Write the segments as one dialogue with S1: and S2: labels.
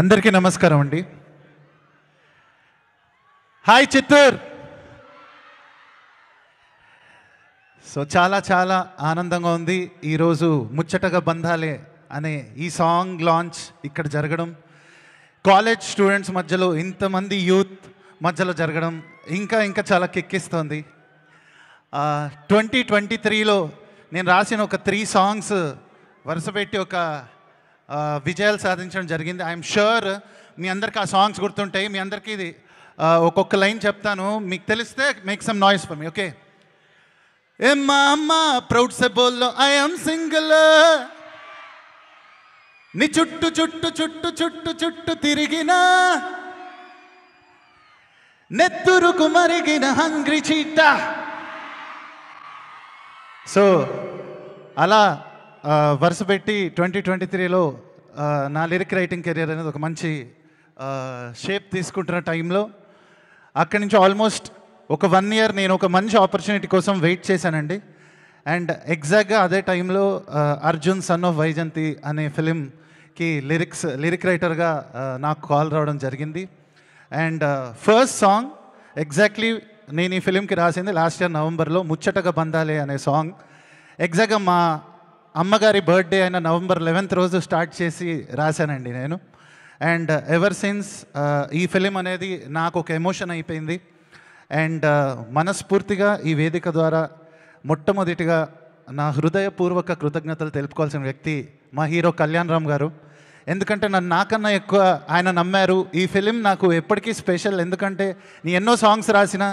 S1: అందరికీ నమస్కారం అండి. హాయ్ చిత్తూర్. సో చాలా చాలా ఆనందంగా ఉంది ఈరోజు ముచ్చటగా బంధాలే అనే ఈ సాంగ్ లాంచ్ ఇక్కడ జరగడం, కాలేజ్ స్టూడెంట్స్ మధ్యలో ఇంతమంది యూత్ మధ్యలో జరగడం ఇంకా ఇంకా చాలా కిక్కిస్తుంది. 2023లో నేను రాసిన ఒక 3 సాంగ్స్ వరుసపెట్టి ఒక విజయాలు సాధించడం జరిగింది. ఐఎమ్ షూర్ మీ అందరికీ ఆ సాంగ్స్ గుర్తుంటాయి. మీ అందరికీ ఇది ఒక్కొక్క లైన్ చెప్తాను, మీకు తెలిస్తే make some noise for me. Okay. ఏ మామా ప్రౌడ్ సే బోల్లో ఐ యామ్ సింగిల్, నీ చుట్టు చుట్టు చుట్టు చుట్టు చుట్టు తిరిగిన నెత్తురుకు మరిగిన హంగ్రీ చీట. సో అలా వరుసపెట్టి 2023లో నా లిరిక్ రైటింగ్ కెరియర్ అనేది ఒక మంచి షేప్ తీసుకుంటున్న టైంలో అక్కడి నుంచి ఆల్మోస్ట్ ఒక 1 year నేను ఒక మంచి ఆపర్చునిటీ కోసం వెయిట్ చేశానండి. అండ్ ఎగ్జాక్ట్గా అదే టైంలో అర్జున్ సన్ ఆఫ్ వైజంతి అనే ఫిలింకి లిరిక్ రైటర్గా నాకు కాల్ రావడం జరిగింది. అండ్ ఫస్ట్ సాంగ్ ఎగ్జాక్ట్లీ నేను ఈ ఫిలింకి రాసింది లాస్ట్ ఇయర్ నవంబర్లో, ముచ్చటగా బంధాలే అనే సాంగ్. ఎగ్జాక్ట్గా మా అమ్మగారి బర్త్డే అయిన నవంబర్ 11th రోజు స్టార్ట్ చేసి రాశానండి నేను. అండ్ ఎవర్ సిన్స్ ఈ ఫిలిం అనేది నాకు ఒక ఎమోషన్ అయిపోయింది. అండ్ మనస్ఫూర్తిగా ఈ వేదిక ద్వారా మొట్టమొదటిగా నా హృదయపూర్వక కృతజ్ఞతలు తెలుపుకోవాల్సిన వ్యక్తి మా హీరో కళ్యాణ్ రామ్ గారు. ఎందుకంటే నాకన్నా ఎక్కువ ఆయన నమ్మారు. ఈ ఫిలిం నాకు ఎప్పటికీ స్పెషల్, ఎందుకంటే నేను ఎన్నో సాంగ్స్ రాసిన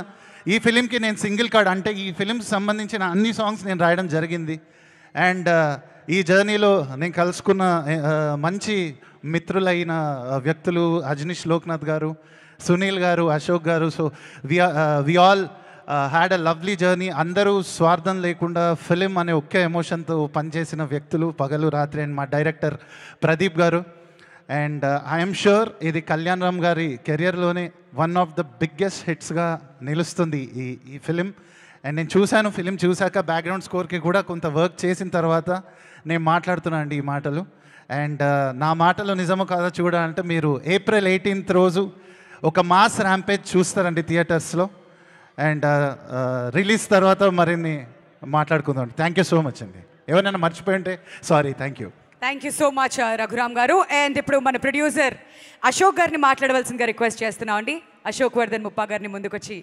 S1: ఈ ఫిలింకి నేను సింగిల్ కార్డ్, అంటే ఈ ఫిలింకి సంబంధించిన అన్ని సాంగ్స్ నేను రాయడం జరిగింది. అండ్ ఈ జర్నీలో నేను కలుసుకున్న మంచి మిత్రులైన వ్యక్తులు అజనీష్ లోక్నాథ్ గారు, Sunil garu, Ashok garu. So we all had a lovely journey. అందరూ స్వార్థం లేకుండా ఫిలిం అనే ఒకే ఎమోషన్తో పనిచేసిన వ్యక్తులు పగలు రాత్రి. అండ్ మా డైరెక్టర్ ప్రదీప్ గారు. అండ్ ఐఎమ్ షూర్ ఇది కళ్యాణ్ రామ్ గారి కెరియర్లోనే వన్ ఆఫ్ ద బిగ్గెస్ట్ హిట్స్గా నిలుస్తుంది ఈ ఫిలిం. అండ్ నేను చూశాను, ఫిలిం చూశాక బ్యాక్గ్రౌండ్ స్కోర్కి కూడా కొంత వర్క్ చేసిన తర్వాత నేను మాట్లాడుతున్నాను అండి ఈ మాటలు. అండ్ నా మాటలు నిజమో కాదో చూడాలంటే మీరు April 18th రోజు ఒక మాస్ ర్యాంపేజ్ చూస్తారండి థియేటర్స్లో. అండ్ రిలీజ్ తర్వాత మరిన్ని మాట్లాడుకుందాం. థ్యాంక్ యూ సో మచ్ అండి. ఎవరైనా మర్చిపోయి ఉంటే sorry. Thank you
S2: so much Raghuram గారు. అండ్ ఇప్పుడు మన ప్రొడ్యూసర్ అశోక్ గారిని మాట్లాడవలసిందిగా రిక్వెస్ట్ చేస్తున్నాం అండి. అశోక్ వర్ధన్ ముప్పా గారిని ముందుకొచ్చి